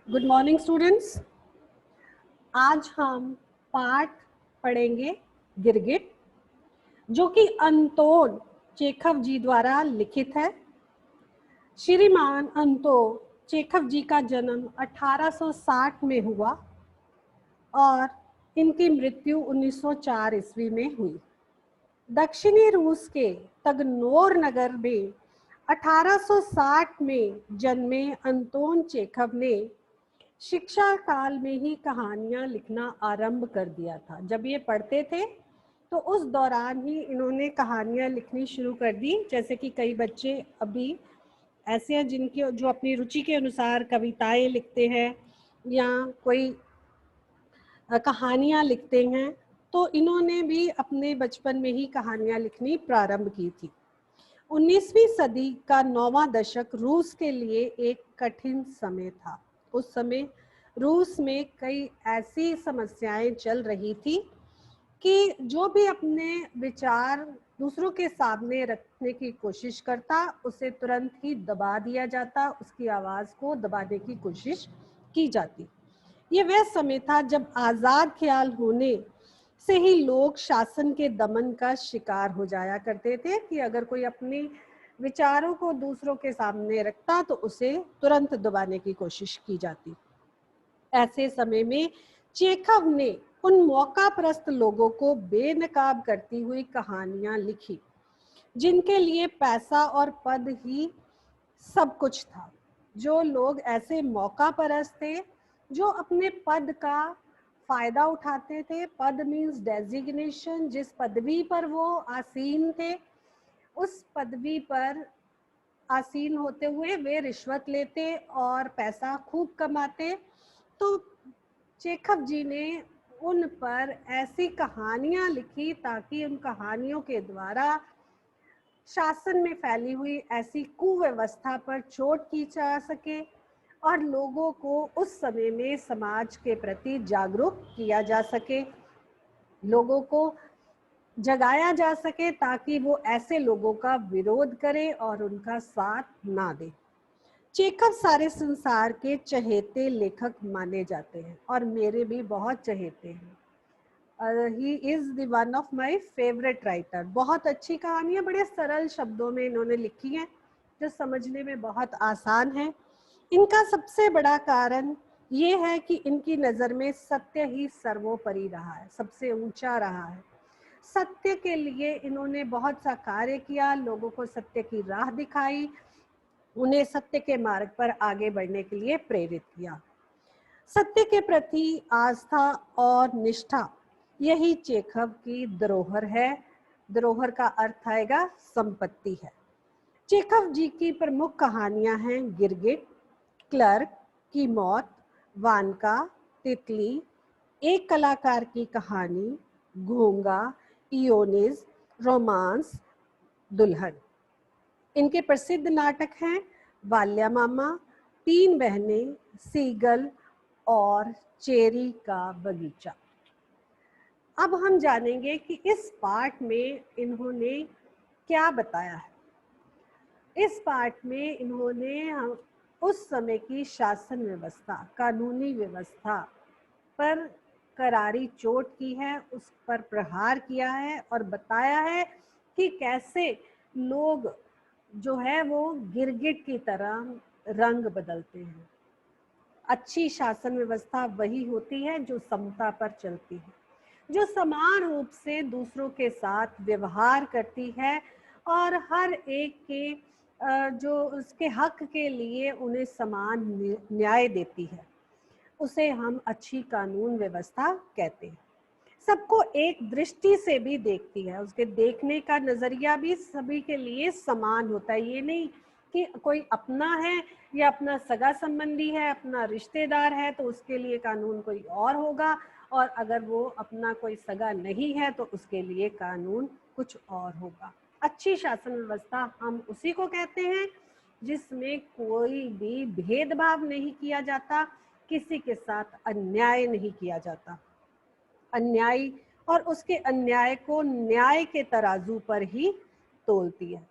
Good morning students. आज हम पाठ पढ़ेंगे गिरगिट, जो कि अंतोन चेखव जी द्वारा लिखित है। श्रीमान अंतोन चेखव जी का जन्म 1860 में हुआ और इनकी मृत्यु 1904 ईस्वी में हुई। दक्षिणी रूस के तगनोर नगर में 1860 में जन्मे अंतोन चेखव ने शिक्षा काल में ही कहानियां लिखना आरंभ कर दिया था। जब ये पढ़ते थे तो उस दौरान ही इन्होंने कहानियां लिखनी शुरू कर दी। जैसे कि कई बच्चे अभी ऐसे हैं जिनकी जो अपनी रुचि के अनुसार कविताएं लिखते हैं या कोई कहानियां लिखते हैं, तो इन्होंने भी अपने बचपन में ही कहानियां लिखनी प्रारंभ की थी। 19वीं सदी का 9वां दशक रूस के लिए एक कठिन समय था। उस समय रूस में कई ऐसी समस्याएं चल रही थी कि जो भी अपने विचार दूसरों के सामने रखने की कोशिश करता, उसे तुरंत ही दबा दिया जाता, उसकी आवाज को दबाने की कोशिश की जाती। ये वह समय था जब आजाद ख्याल होने से ही लोग शासन के दमन का शिकार हो जाया करते थे कि अगर कोई अपने विचारों को दूसरों के सामने रखता तो उसे तुरंत दबाने की कोशिश की जाती। ऐसे समय में चेखव ने उन मौकापरस्त लोगों को बेनकाब करती हुई कहानियां लिखी, जिनके लिए पैसा और पद ही सब कुछ था। जो लोग ऐसे मौकापरस्त थे, जो अपने पद का फायदा उठाते थे, पद मीन्स डेजिग्नेशन, जिस पदवी पर वो आसीन थे, उस पदवी पर आसीन होते हुए वे रिश्वत लेते और पैसा खूब कमाते। तो चेखव जी ने उन पर ऐसी कहानियां लिखी ताकि उन कहानियों के द्वारा शासन में फैली हुई ऐसी कुव्यवस्था पर चोट की जा सके और लोगों को उस समय में समाज के प्रति जागरूक किया जा सके, लोगों को जगाया जा सके ताकि वो ऐसे लोगों का विरोध करे और उनका साथ ना दे। चेखव सारे संसार के चहेते लेखक माने जाते हैं और मेरे भी बहुत चहेते हैं। He is the one of my favourite writer. बहुत अच्छी कहानियां बड़े सरल शब्दों में इन्होंने लिखी हैं, जो समझने में बहुत आसान है। इनका सबसे बड़ा कारण ये है कि इनकी नज़र में सत्य ही सर्वोपरि रहा है, सबसे ऊंचा रहा है। सत्य के लिए इन्होंने बहुत सा कार्य किया, लोगों को सत्य की राह दिखाई, उन्हें सत्य के मार्ग पर आगे बढ़ने के लिए प्रेरित किया। सत्य के प्रति आस्था और निष्ठा, यही चेखव की धरोहर है। धरोहर का अर्थ आएगा संपत्ति है। चेखव जी की प्रमुख कहानियां हैं गिरगिट, क्लर्क की मौत, वानका, तितली, एक कलाकार की कहानी, घोंगा, इयोनिज, रोमांस, दुल्हन। इनके प्रसिद्ध नाटक हैं वाल्या मामा, तीन बहनें, सीगल और चेरी का बगीचा। अब हम जानेंगे कि इस पाठ में इन्होंने क्या बताया है। इस पाठ में इन्होंने उस समय की शासन व्यवस्था, कानूनी व्यवस्था पर करारी चोट की है, उस पर प्रहार किया है और बताया है कि कैसे लोग जो है वो गिरगिट की तरह रंग बदलते हैं। अच्छी शासन व्यवस्था वही होती है जो समता पर चलती है, जो समान रूप से दूसरों के साथ व्यवहार करती है और हर एक के जो उसके हक के लिए उन्हें समान न्याय देती है। उसे हम अच्छी कानून व्यवस्था कहते हैं। सबको एक दृष्टि से भी देखती है, उसके देखने का नजरिया भी सभी के लिए समान होता है। ये नहीं कि कोई अपना है या अपना सगा संबंधी है, अपना रिश्तेदार है तो उसके लिए कानून कोई और होगा, और अगर वो अपना कोई सगा नहीं है तो उसके लिए कानून कुछ और होगा। अच्छी शासन व्यवस्था हम उसी को कहते हैं जिसमें कोई भी भेदभाव नहीं किया जाता, किसी के साथ अन्याय नहीं किया जाता। अन्यायी और उसके अन्याय को न्याय के तराजू पर ही तोलती है।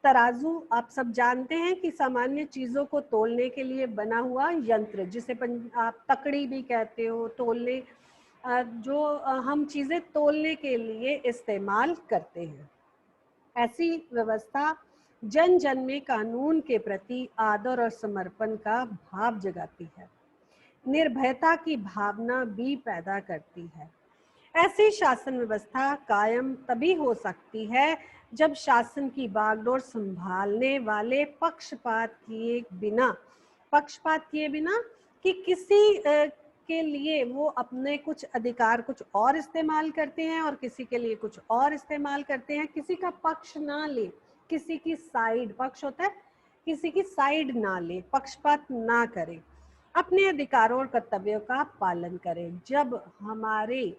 तराजू आप सब जानते हैं कि सामान्य चीजों को तोलने के लिए बना हुआ यंत्र, जिसे आप तकड़ी भी कहते हो, तोलने जो हम चीजें तोलने के लिए इस्तेमाल करते हैं। ऐसी व्यवस्था जन जन में कानून के प्रति आदर और समर्पण का भाव जगाती है, निर्भयता की भावना भी पैदा करती है। ऐसी शासन व्यवस्था कायम तभी हो सकती है जब शासन की बागडोर संभालने वाले पक्षपात किए बिना कि किसी के लिए वो अपने कुछ अधिकार कुछ और इस्तेमाल करते हैं और किसी के लिए कुछ और इस्तेमाल करते हैं, किसी का पक्ष ना ले, किसी की साइड, पक्ष होता है, किसी की साइड ना ले, पक्षपात ना करे, अपने अधिकारों और कर्तव्यों का पालन करें। जब हमारे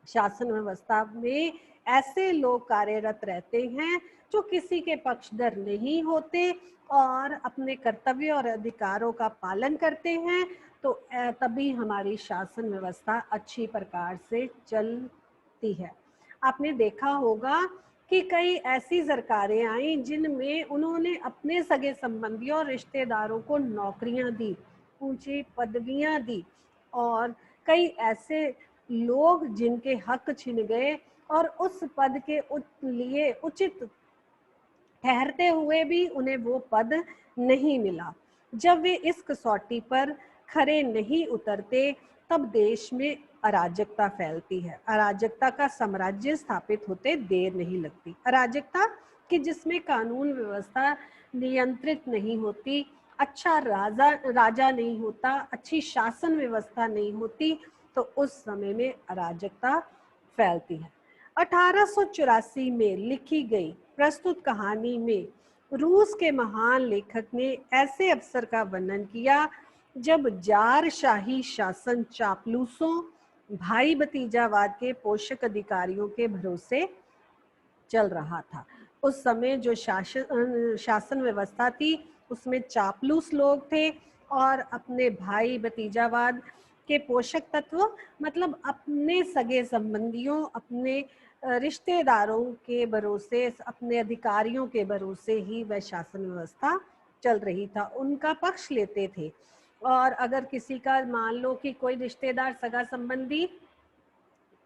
शासन व्यवस्था में ऐसे लोग कार्यरत रहते हैं जो किसी के पक्षधर नहीं होते और अपने कर्तव्य और अधिकारों का पालन करते हैं, तो तभी हमारी शासन व्यवस्था अच्छी प्रकार से चलती है। आपने देखा होगा कि कई ऐसी सरकारें आई जिनमें उन्होंने अपने सगे संबंधियों और रिश्तेदारों को नौकरियां दी, ऊंची पदवियां दी, और कई ऐसे लोग जिनके हक छिन गए और उस पद के लिए उचित ठहरते हुए भी उन्हें वो पद नहीं मिला। जब वे इस कसौटी पर खरे नहीं उतरते, तब देश में अराजकता फैलती है। अराजकता का साम्राज्य स्थापित होते देर नहीं लगती। अराजकता कि जिसमें कानून व्यवस्था नियंत्रित नहीं होती, अच्छा राजा नहीं होता, अच्छी शासन व्यवस्था नहीं होती, तो उस समय में अराजकता फैलती है। 1884 में लिखी गई प्रस्तुत कहानी में रूस के महान लेखक ने ऐसे अवसर का वर्णन किया जब जार शाही शासन चापलूसों, भाई भतीजावाद के पोषक अधिकारियों के भरोसे चल रहा था। उस समय जो शासन व्यवस्था थी उसमें चापलूस लोग थे और अपने भाई भतीजावाद के पोषक तत्व, मतलब अपने सगे संबंधियों, अपने रिश्तेदारों के भरोसे, अपने अधिकारियों के भरोसे ही वह शासन व्यवस्था चल रही था, उनका पक्ष लेते थे। और अगर किसी का मान लो कि कोई रिश्तेदार सगा संबंधी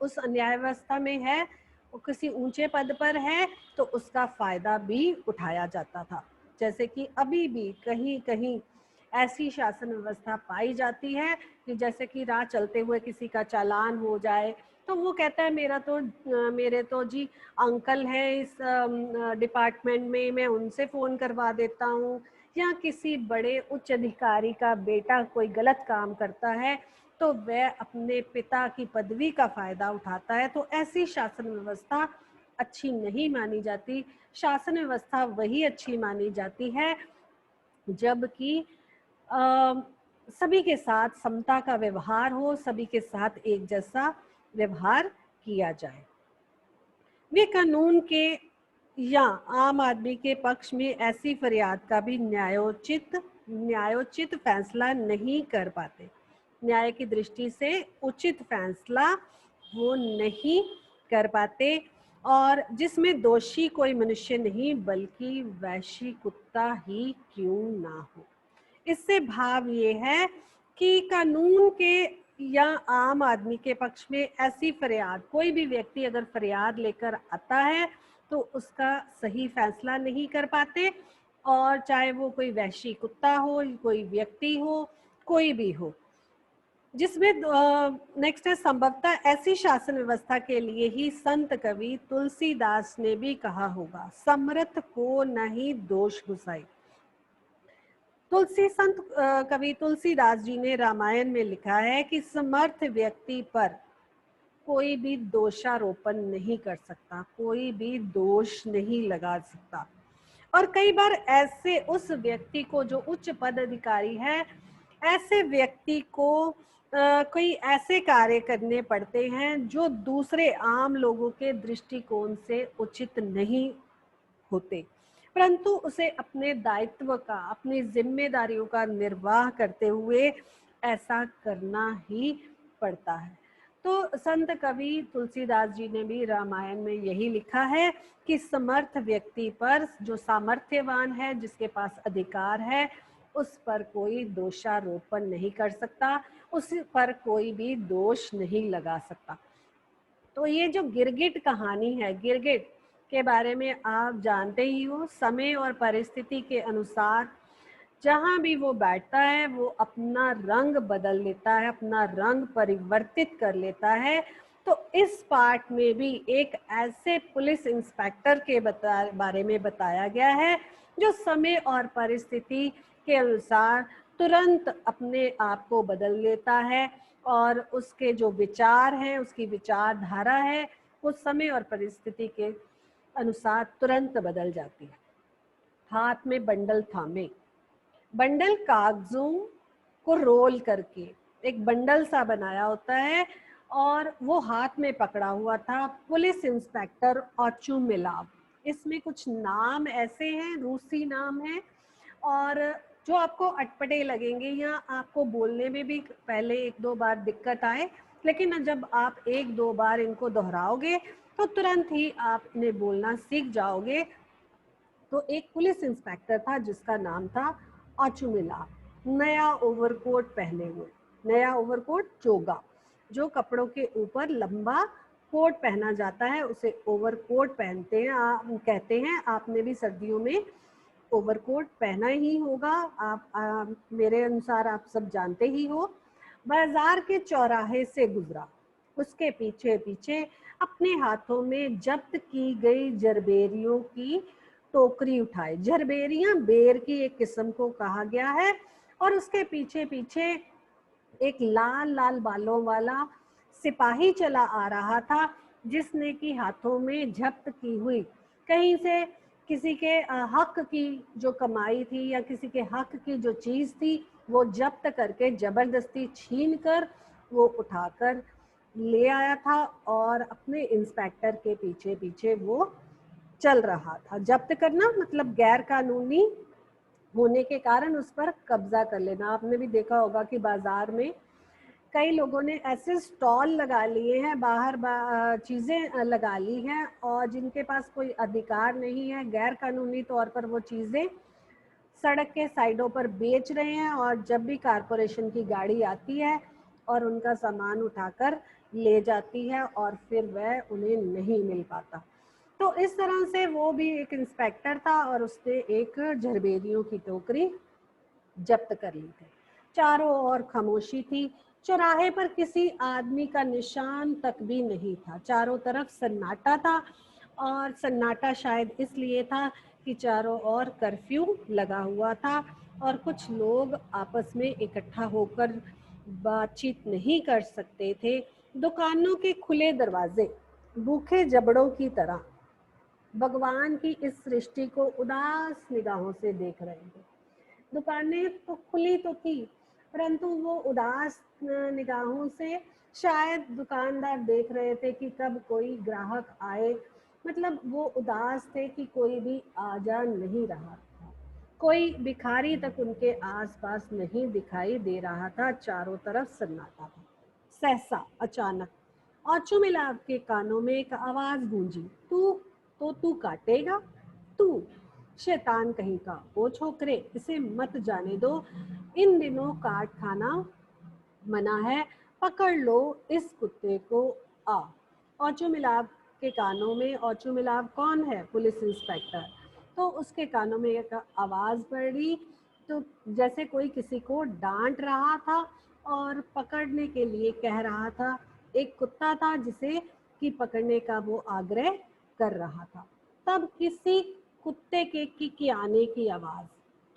उस अन्याय व्यवस्था में है, वो किसी ऊंचे पद पर है, तो उसका फायदा भी उठाया जाता था। जैसे कि अभी भी कहीं कहीं ऐसी शासन व्यवस्था पाई जाती है कि जैसे कि राह चलते हुए किसी का चालान हो जाए तो वो कहता है मेरे तो जी अंकल है इस डिपार्टमेंट में, मैं उनसे फ़ोन करवा देता हूँ। या किसी बड़े उच्च अधिकारी का बेटा कोई गलत काम करता है तो वह अपने पिता की पदवी का फायदा उठाता है। तो ऐसी शासन व्यवस्था अच्छी नहीं मानी जाती। शासन व्यवस्था वही अच्छी मानी जाती है जबकि सभी के साथ समता का व्यवहार हो, सभी के साथ एक जैसा व्यवहार किया जाए। वे कानून के या आम आदमी के पक्ष में ऐसी फरियाद का भी न्यायोचित फैसला नहीं कर पाते। न्याय की दृष्टि से उचित फैसला वो नहीं कर पाते, और जिसमें दोषी कोई मनुष्य नहीं बल्कि वैश्य कुत्ता ही क्यों ना हो। इससे भाव ये है कि कानून के या आम आदमी के पक्ष में ऐसी फरियाद, कोई भी व्यक्ति अगर फरियाद लेकर आता है तो उसका सही फैसला नहीं कर पाते, और चाहे वो कोई वैश्य कुत्ता हो, कोई व्यक्ति हो, कोई भी हो। जिसमें नेक्स्ट है, संभवतः ऐसी शासन व्यवस्था के लिए ही संत कवि तुलसीदास ने भी कहा होगा, समर्थ को नहीं दोष गुसाई। संत कवि तुलसीदास जी ने रामायण में लिखा है कि समर्थ व्यक्ति पर कोई भी दोषारोपण नहीं कर सकता, कोई भी दोष नहीं लगा सकता। और कई बार ऐसे उस व्यक्ति को जो उच्च पद अधिकारी है, ऐसे व्यक्ति को कोई ऐसे कार्य करने पड़ते हैं जो दूसरे आम लोगों के दृष्टिकोण से उचित नहीं होते, परंतु उसे अपने दायित्व का, अपनी जिम्मेदारियों का निर्वाह करते हुए ऐसा करना ही पड़ता है। तो संत कवि तुलसीदास जी ने भी रामायण में यही लिखा है कि समर्थ व्यक्ति पर, जो सामर्थ्यवान है, जिसके पास अधिकार है, उस पर कोई दोषारोपण नहीं कर सकता, उस पर कोई भी दोष नहीं लगा सकता। तो ये जो गिरगिट कहानी है, गिरगिट के बारे में आप जानते ही हो, समय और परिस्थिति के अनुसार जहाँ भी वो बैठता है वो अपना रंग बदल लेता है, अपना रंग परिवर्तित कर लेता है। तो इस पार्ट में भी एक ऐसे पुलिस इंस्पेक्टर के बारे में बताया गया है जो समय और परिस्थिति के अनुसार तुरंत अपने आप को बदल लेता है और उसके जो विचार हैं, उसकी विचारधारा है, वो समय और परिस्थिति के अनुसार तुरंत बदल जाती है। हाथ में बंडल थामे, बंडल कागजों को रोल करके एक बंडल सा बनाया होता है और वो हाथ में पकड़ा हुआ था पुलिस इंस्पेक्टर ऑचुमिलाव। इसमें कुछ नाम ऐसे हैं, रूसी नाम है, और जो आपको अटपटे लगेंगे या आपको बोलने में भी पहले एक दो बार दिक्कत आए, लेकिन जब आप एक दो बार इनको दोहराओगे तो तुरंत ही आप इन्हें बोलना सीख जाओगे। तो एक पुलिस इंस्पेक्टर था जिसका नाम था ऑचुमिला, नया ओवरकोट पहने हुए, नया ओवरकोट चोगा, जो कपड़ों के ऊपर लंबा कोट पहना जाता है उसे ओवरकोट पहनते हैं, कहते हैं। आपने भी सर्दियों में ओवरकोट पहना ही होगा, आप मेरे अनुसार आप सब जानते ही हो। बाजार के चौराहे से गुजरा, उसके पीछे पीछे अपने हाथों में जब्त की गई जरबेरियों की टोकरी उठाए। जरबेरियां बेर की एक किस्म को कहा गया है। और उसके पीछे पीछे एक लाल लाल बालों वाला सिपाही चला आ रहा था, जिसने की हाथों में जब्त की हुई कहीं से किसी के हक की जो कमाई थी या किसी के हक की जो चीज थी वो जब्त करके जबरदस्ती छीन कर वो उठाकर ले आया था और अपने इंस्पेक्टर के पीछे पीछे वो चल रहा था। जब्त करना मतलब गैर कानूनी होने के कारण उस पर कब्जा कर लेना। आपने भी देखा होगा कि बाजार में कई लोगों ने ऐसे स्टॉल लगा लिए हैं, बाहर चीजें लगा ली हैं और जिनके पास कोई अधिकार नहीं है, गैर कानूनी तौर पर वो चीजें सड़क के साइडों पर बेच रहे हैं और जब भी कारपोरेशन की गाड़ी आती है और उनका सामान उठाकर ले जाती है और फिर वह उन्हें नहीं मिल पाता। तो इस तरह से वो भी एक इंस्पेक्टर था और उसने एक झरबेरियों की टोकरी जब्त कर ली थी। चारों ओर खामोशी थी, चौराहे पर किसी आदमी का निशान तक भी नहीं था। चारों तरफ सन्नाटा था और सन्नाटा शायद इसलिए था कि चारों ओर कर्फ्यू लगा हुआ था और कुछ लोग आपस में इकट्ठा होकर बातचीत नहीं कर सकते थे। दुकानों के खुले दरवाजे भूखे जबड़ों की तरह भगवान की इस सृष्टि को उदास निगाहों से देख रहे थे। दुकानें तो खुली तो थी, परंतु वो उदास निगाहों से शायद दुकानदार देख रहे थे कि कब कोई ग्राहक आए। मतलब वो उदास थे कि कोई भी आ जा नहीं रहा था, कोई भिखारी तक उनके आसपास नहीं दिखाई दे रहा था। चारों तरफ सन्नाटा था। सहसा अचानक औचुमिलाव के कानों में एक आवाज गूंजी, तू काटेगा, तू शैतान कहीं का, ओ छोकरे इसे मत जाने दो, इन दिनों काट खाना मना है, पकड़ लो इस कुत्ते को। आ औचुमिलाव के कानों में, औचुमिलाव कौन है? Police inspector. तो उसके कानों में एक आवाज पड़ी, तो जैसे कोई किसी को डांट रहा था और पकड़ने के लिए कह रहा था। एक कुत्ता था जिसे कि पकड़ने का वो आग्रह कर रहा था। तब किसी कुत्ते के किकियाने की आवाज।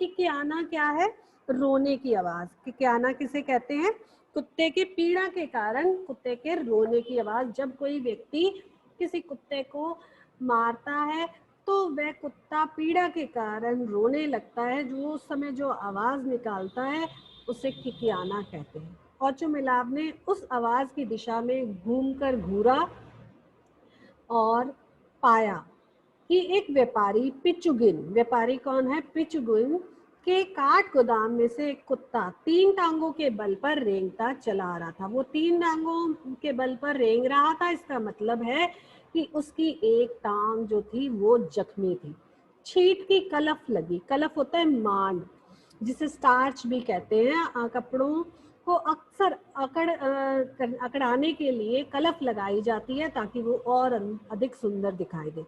किकियाना क्या है? रोने की आवाज। किकियाना किसे कहते हैं? कुत्ते के पीड़ा के कारण कुत्ते के रोने की आवाज। जब कोई व्यक्ति किसी कुत्ते को मारता है तो वह कुत्ता पीड़ा के कारण रोने लगता है, जो उस समय जो आवाज निकालता है उसे किकियाना कहते हैं। औचुमिलाव ने उस आवाज की दिशा में घूमकर घूरा और पाया कि एक व्यापारी पिचुगिन, व्यापारी कौन है? पिचुगिन के काठ गोदाम में से एक कुत्ता 3 टांगों के बल पर रेंगता चला आ रहा था। वो 3 टांगों के बल पर रेंग रहा था, इसका मतलब है कि उसकी एक टांग जो थी वो जख्मी थी। छींट की कलफ लगी। कलफ होता है मांड, जिसे स्टार्च भी कहते हैं। कपड़ों को अक्सर अकड़ाने के लिए कलफ लगाई जाती है ताकि वो और अधिक सुंदर दिखाई दे।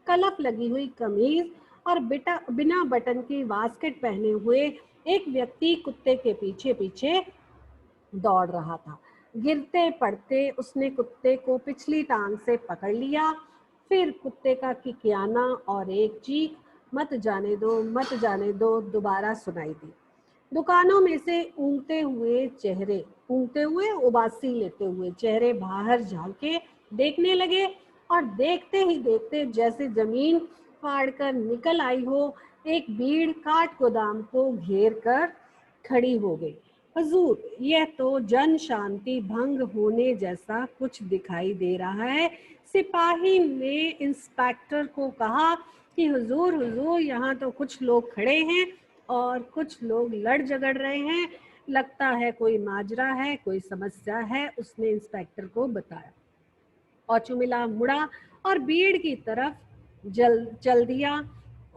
कलफ लगी हुई कमीज और बिना बटन की वास्केट पहने हुए एक व्यक्ति कुत्ते के पीछे पीछे दौड़ रहा था। गिरते पड़ते उसने कुत्ते को पिछली टांग से पकड़ लिया। फिर कुत्ते का किकियाना और एक चीख, मत जाने दो, मत जाने दो, दोबारा सुनाई दी। दुकानों में से ऊँगते हुए उबासी लेते हुए चेहरे बाहर झांके देखने लगे, और देखते ही देखते जैसे जमीन फाड़कर निकल आई हो, एक भीड़ काठ गोदाम को घेर कर खड़ी हो गई। हुजूर, यह तो जन शांति भंग होने जैसा कुछ दिखाई दे रहा है। सिपाही ने इंस्पेक्टर को कहा कि हुजूर, हुजूर, यहाँ तो कुछ लोग खड़े हैं और कुछ लोग लड़ झगड़ रहे हैं। लगता है कोई माजरा है, कोई समस्या है। उसने इंस्पेक्टर को बताया। औचुमिला मुड़ा और भीड़ की तरफ चल दिया।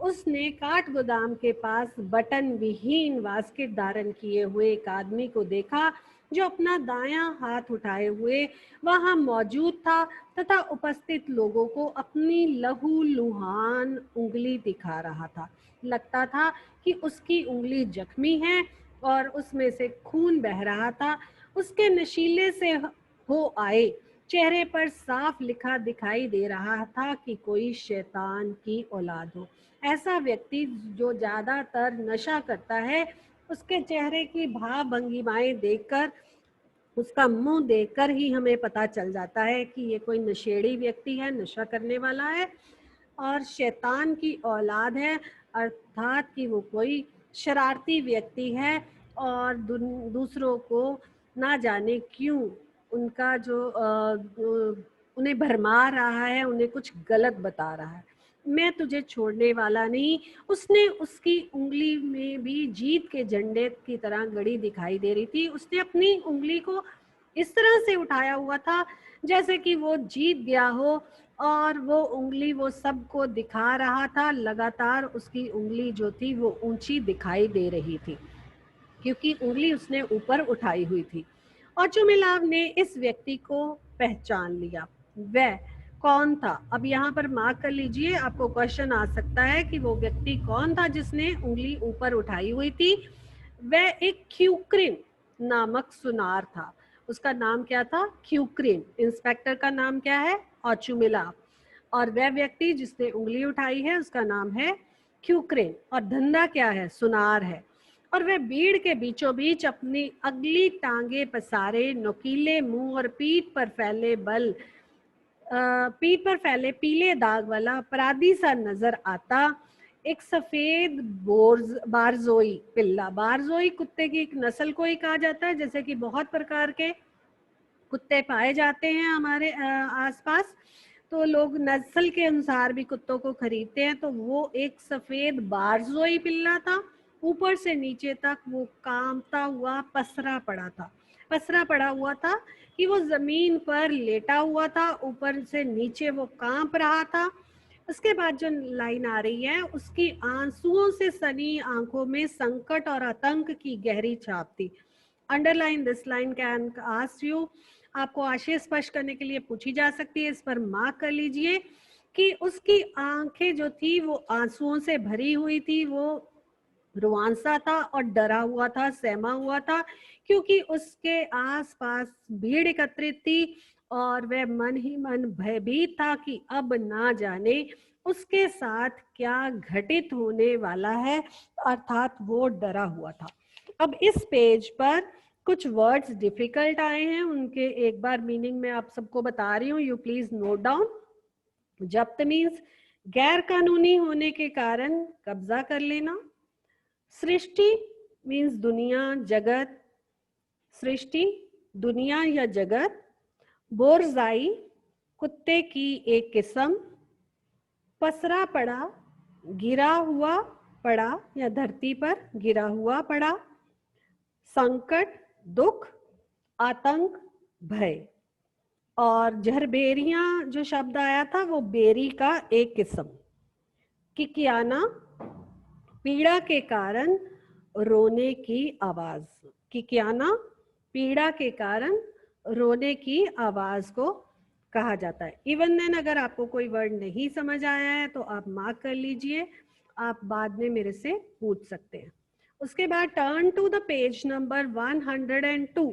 उसने काठ गोदाम के पास बटन विहीन वास्केट धारण किए हुए एक आदमी को देखा, जो अपना दायां हाथ उठाए हुए वहां मौजूद था तथा उपस्थित लोगों को अपनी लहूलुहान उंगली दिखा रहा था। लगता था कि उसकी उंगली जख्मी है और उसमें से खून बह रहा था। उसके नशीले से हो आए चेहरे पर साफ लिखा दिखाई दे रहा था कि कोई शैतान की औलाद हो। ऐसा व्यक्ति जो ज्यादातर नशा करता है, उसके चेहरे की भाव भंगिमाएं देखकर, उसका मुंह देखकर ही हमें पता चल जाता है कि ये कोई नशेड़ी व्यक्ति है, नशा करने वाला है और शैतान की औलाद है, अर्थात कि वो कोई शरारती व्यक्ति है और दूसरों को ना जाने क्यों उनका उन्हें भरमा रहा है, उन्हें कुछ गलत बता रहा है। मैं तुझे छोड़ने वाला नहीं। उसने उसकी उंगली में भी जीत के झंडे की तरह गड़ी दिखाई दे रही थी। उसने अपनी उंगली को इस तरह से उठाया हुआ था जैसे कि वो जीत गया हो, और वो उंगली वो सबको दिखा रहा था। लगातार उसकी उंगली जो थी वो ऊंची दिखाई दे रही थी क्योंकि उंगली उसने ऊपर उठाई हुई थी। औचुमिलाव ने इस व्यक्ति को पहचान लिया। वह कौन था? अब यहाँ पर मार्क कर लीजिए, आपको क्वेश्चन आ सकता है कि वो व्यक्ति कौन था जिसने उंगली ऊपर उठाई हुई थी। वह एक क्यूक्रिन नामक सुनार था। उसका नाम क्या था? क्यूक्रिन। इंस्पेक्टर का नाम क्या है? औचुमिलाव। और वह व्यक्ति जिसने उंगली उठाई है उसका नाम है क्यूक्रिन, और धंधा क्या है? सुनार है। और वह भीड़ के बीचों बीच अपनी अगली टांगे पसारे, नुकीले मुंह और पीठ पर फैले पीले दाग वाला अपराधी सा नजर आता एक सफेद बारजोई पिल्ला। बारजोई कुत्ते की एक नस्ल को ही कहा जाता है। जैसे कि बहुत प्रकार के कुत्ते पाए जाते हैं हमारे आसपास, तो लोग नस्ल के अनुसार भी कुत्तों को खरीदते हैं। तो वो एक सफेद बारजोई पिल्ला था। ऊपर से नीचे तक वो कांपता हुआ पसरा पड़ा हुआ था कि वो जमीन पर लेटा हुआ था। ऊपर से नीचे वो कांप रहा था। उसके बाद जो लाइन आ रही है, उसकी आंसुओं से सनी आंखों में संकट और आतंक की गहरी छाप थी। Underline this line can ask you, आपको आशय स्पष्ट करने के लिए पूछी जा सकती है। इस पर मार्क कर लीजिए कि उसकी आंखें जो थी वो आंसुओं से भरी हुई थी। वो रुआंसा था और डरा हुआ था, सहमा हुआ था, क्योंकि उसके आसपास भीड़ एकत्रित थी और वह मन ही मन भयभीत था कि अब ना जाने उसके साथ क्या घटित होने वाला है, अर्थात वो डरा हुआ था। अब इस पेज पर कुछ वर्ड्स डिफिकल्ट आए हैं, उनके एक बार मीनिंग मैं आप सबको बता रही हूँ, यू प्लीज नोट डाउन। जब्त मीन्स गैर कानूनी होने के कारण कब्जा कर लेना। सृष्टि मीन्स दुनिया, जगत, सृष्टि, दुनिया या जगत। बोरजाई कुत्ते की एक किस्म। पसरा पड़ा, गिरा हुआ, पड़ा या धरती पर गिरा हुआ पड़ा, संकट, दुख, आतंक, भय। और झरबेरियां जो शब्द आया था वो बेरी का एक किस्म। किकियाना, पीड़ा के कारण रोने की आवाज। किकियाना, पीड़ा के कारण रोने की आवाज को कहा जाता है। इवन देन अगर आपको कोई वर्ड नहीं समझ आया है तो आप मार्क कर लीजिए, आप बाद में मेरे से पूछ सकते हैं। उसके बाद turn to the page number 102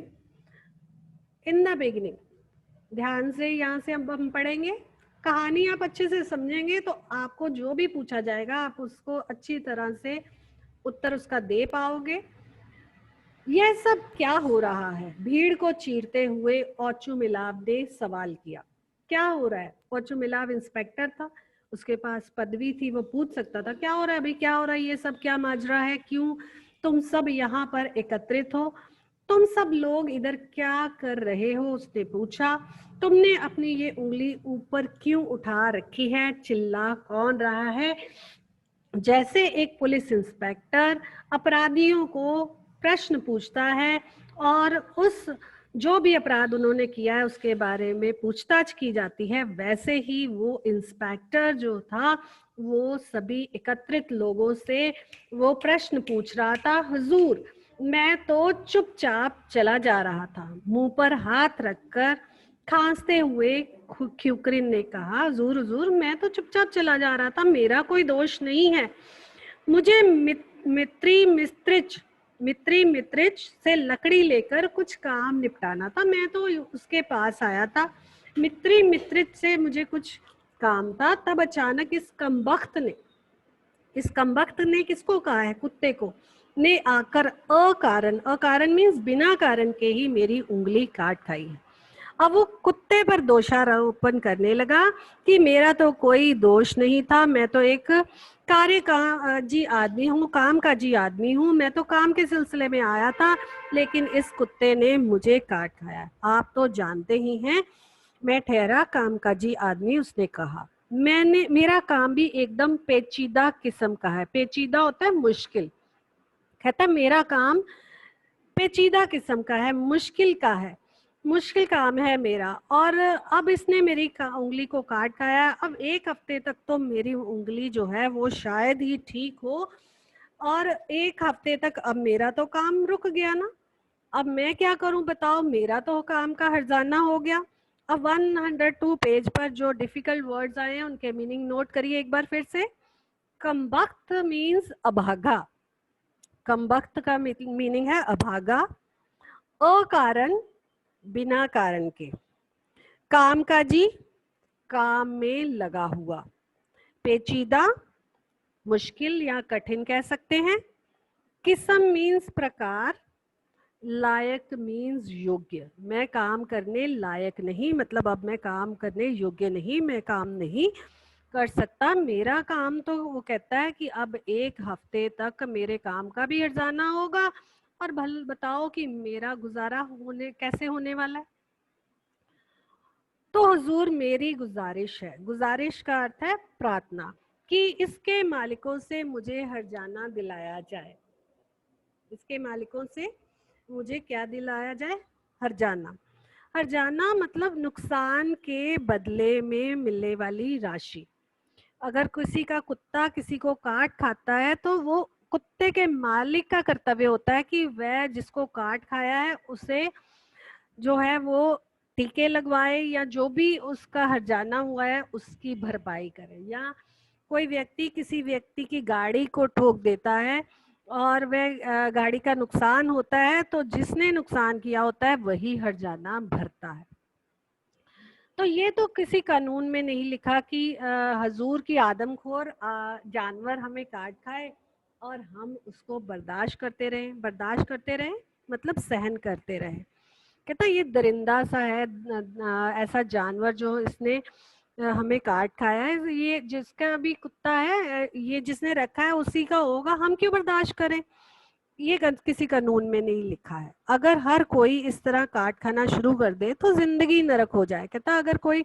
in the beginning. ध्यान से यहाँ से हम पढ़ेंगे। कहानी आप अच्छे से समझेंगे तो आपको जो भी पूछा जाएगा आप उसको अच्छी तरह से उत्तर उसका दे पाओगे। यह सब क्या हो रहा है? भीड़ को चीरते हुए ओचुमिलाव ने सवाल किया। क्या हो रहा है? ओचुमिलाव इंस्पेक्टर था, उसके पास पदवी थी, वो पूछ सकता था क्या हो रहा है भाई, क्या हो रहा है, ये सब क्या माजरा है, क्यों तुम सब यहाँ पर एकत्रित हो, तुम सब लोग इधर क्या कर रहे हो? उसने पूछा। तुमने अपनी ये उंगली ऊपर क्यों उठा रखी है? चिल्ला कौन रहा है? जैसे एक पुलिस इंस्पेक्टर अपराधियों को प्रश्न पूछता है और उस जो भी अपराध उन्होंने किया है उसके बारे में पूछताछ की जाती है, वैसे ही वो इंस्पेक्टर जो था वो सभी एकत्रित लोगों से वो प्रश्न पूछ रहा था। हुजूर, मैं तो चुपचाप चला जा रहा था। मुंह पर हाथ रखकर खांसते हुए ख्युकरिन ने कहा, हुजूर हुजूर, मैं तो चुपचाप चला जा रहा था, मेरा कोई दोष नहीं है। मुझे मित्री मित्रिच से लकड़ी लेकर कुछ काम निपटाना था, मैं तो उसके पास आया था। मित्री मित्रिच से मुझे कुछ काम था, तब अचानक इस कमबख्त ने किसको कहा है? कुत्ते को। ने आकर अकारण मीन्स बिना कारण के ही मेरी उंगली काट खाई है। अब वो कुत्ते पर दोषारोपण करने लगा कि मेरा तो कोई दोष नहीं था, मैं तो एक कार्यकाजी आदमी हूँ, कामकाजी आदमी हूँ, मैं तो काम के सिलसिले में आया था, लेकिन इस कुत्ते ने मुझे काट खाया। आप तो जानते ही हैं मैं ठहरा कामकाजी आदमी, उसने कहा। मेरा काम भी एकदम पेचीदा किस्म का है। पेचीदा होता है मुश्किल। कहता मेरा काम पेचीदा किस्म का है, मुश्किल का है, मुश्किल काम है मेरा। और अब इसने मेरी उंगली को काट खाया। अब एक हफ्ते तक तो मेरी उंगली जो है वो शायद ही ठीक हो, और एक हफ्ते तक अब मेरा तो काम रुक गया ना। अब मैं क्या करूं बताओ, मेरा तो काम का हर्जाना हो गया। अब 102 पेज पर जो डिफिकल्ट वर्ड्स आए हैं उनके मीनिंग नोट करिए एक बार फिर से। कमबख्त मीन्स अभागा। कमबख्त का मीनिंग है अभागा। अकारण, बिना कारण के। कामकाजी, काम में लगा हुआ। पेचीदा, मुश्किल या कठिन कह सकते हैं। किस्म मीन्स प्रकार। लायक मीन्स योग्य। मैं काम करने लायक नहीं, मतलब अब मैं काम करने योग्य नहीं, मैं काम नहीं कर सकता। मेरा काम तो वो कहता है कि अब एक हफ्ते तक मेरे काम का भी हर्जाना होगा, और भल बताओ कि मेरा गुजारा कैसे होने वाला है। तो हुजूर मेरी गुजारिश है, गुजारिश का अर्थ है प्रार्थना, कि इसके मालिकों से मुझे हर्जाना दिलाया जाए। इसके मालिकों से मुझे क्या दिलाया जाए? हर्जाना। हर्जाना मतलब नुकसान के बदले में मिलने वाली राशि। अगर किसी का कुत्ता किसी को काट खाता है तो वो कुत्ते के मालिक का कर्तव्य होता है कि वह जिसको काट खाया है उसे जो है वो टीके लगवाए, या जो भी उसका हर्जाना हुआ है उसकी भरपाई करे। या कोई व्यक्ति किसी व्यक्ति की गाड़ी को ठोक देता है और वह गाड़ी का नुकसान होता है, तो जिसने नुकसान किया होता है वही हर्जाना भरता है। तो ये तो किसी कानून में नहीं लिखा कि हजूर की आदमखोर जानवर हमें काट खाए और हम उसको बर्दाश्त करते रहें। बर्दाश्त करते रहें मतलब सहन करते रहें। कहता ये दरिंदा सा है, ऐसा जानवर जो इसने हमें काट खाया है, ये जिसका भी कुत्ता है, ये जिसने रखा है उसी का होगा, हम क्यों बर्दाश्त करें? ये किसी कानून में नहीं लिखा है। अगर हर कोई इस तरह काट खाना शुरू कर दे तो जिंदगी नरक हो जाए। कहता अगर कोई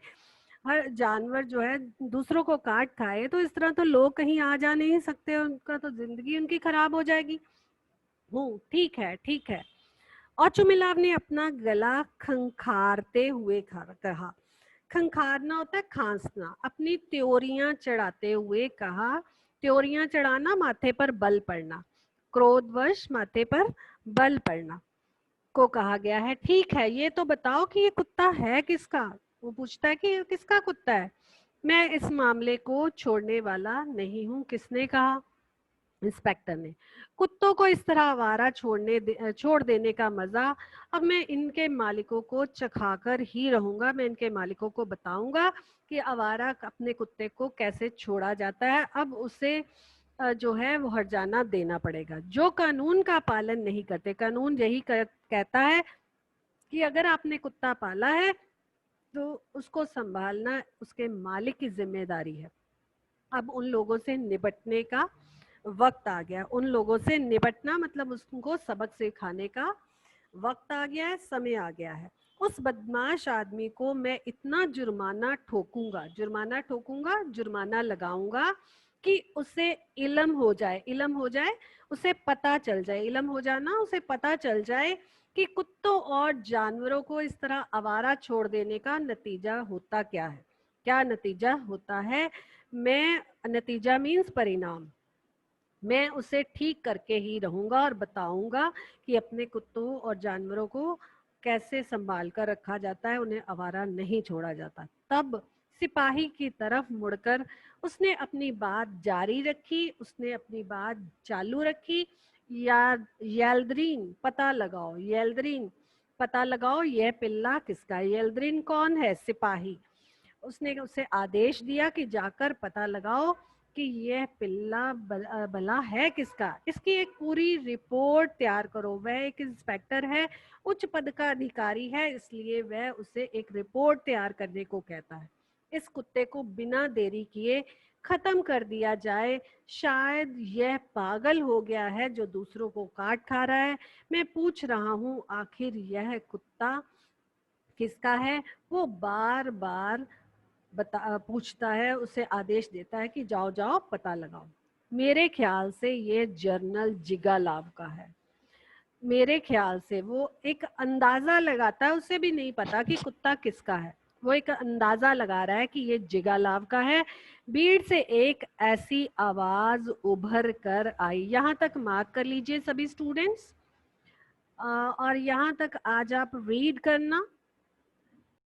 हर जानवर जो है दूसरों को काट खाए तो इस तरह तो लोग कहीं आ जा नहीं सकते, उनका तो जिंदगी उनकी खराब हो जाएगी। हूँ, ठीक है ठीक है। और चुमिलाव ने अपना गला खंखारते हुए कहा, खंखारना होता है खांसना, अपनी त्योरियां चढ़ाते हुए कहा, त्योरियां चढ़ाना माथे पर बल पड़ना, क्रोधवश माथे पर बल पड़ना को कहा गया है। ठीक है, ये तो बताओ कि ये कुत्ता है किसका। वो पूछता है कि ये किसका कुत्ता है। मैं इस मामले को छोड़ने वाला नहीं हूँ। किसने कहा? इंस्पेक्टर ने। कुत्तों को इस तरह आवारा छोड़ देने का मजा अब मैं इनके मालिकों को चखाकर ही रहूंगा। मैं इनके मालिकों को बताऊंगा कि आवारा अपने कुत्ते को कैसे छोड़ा जाता है। अब उसे जो है वो हर्जाना देना पड़ेगा। जो कानून का पालन नहीं करते, कानून यही कहता है कि अगर आपने कुत्ता पाला है तो उसको संभालना उसके मालिक की जिम्मेदारी है। अब उन लोगों से निपटने का वक्त आ गया। उन लोगों से निपटना मतलब उसको सबक सिखाने का वक्त आ गया है, समय आ गया है। उस बदमाश आदमी को मैं इतना जुर्माना ठोकूंगा, जुर्माना ठोकूंगा, जुर्माना लगाऊंगा कि उसे इल्म हो जाए, इल्म हो जाए, उसे पता चल जाए, इल्म हो जाना, उसे पता चल जाए कि कुत्तों और जानवरों को इस तरह आवारा छोड़ देने का नतीजा होता क्या है। क्या नतीजा होता है? मैं, नतीजा मीन्स परिणाम, मैं उसे ठीक करके ही रहूंगा और बताऊंगा कि अपने कुत्तों और जानवरों को कैसे संभाल कर रखा जाता है, उन्हें आवारा नहीं छोड़ा जाता। तब सिपाही की तरफ मुड़कर उसने अपनी बात जारी रखी, उसने अपनी बात चालू रखी। या येल्द्रीन, पता लगाओ, येल्द्रीन, पता लगाओ यह पिल्ला किसका है। येल्द्रीन कौन है? सिपाही। उसने उसे आदेश दिया कि जाकर पता लगाओ कि यह पिल्ला भला है किसका। इसकी एक पूरी रिपोर्ट तैयार करो। वह एक इंस्पेक्टर है, उच्च पद का अधिकारी है, इसलिए वह उसे एक रिपोर्ट तैयार करने को कहता है। इस कुत्ते को बिना देरी किए खत्म कर दिया जाए। शायद यह पागल हो गया है जो दूसरों को काट खा रहा है। मैं पूछ रहा हूँ आखिर यह कुत्ता किसका है। वो बार बार पूछता है, उसे आदेश देता है कि जाओ जाओ पता लगाओ। मेरे ख्याल से ये जर्नल जिगालाव का है। मेरे ख्याल से वो एक अंदाजा लगाता है, उसे भी नहीं पता कि कुत्ता किसका है। वो एक अंदाजा लगा रहा है कि ये जिगालाव का है। भीड़ से एक ऐसी आवाज उभर कर आई। यहाँ तक मार्क कर लीजिए सभी स्टूडेंट्स, और यहाँ तक आज आप रीड करना।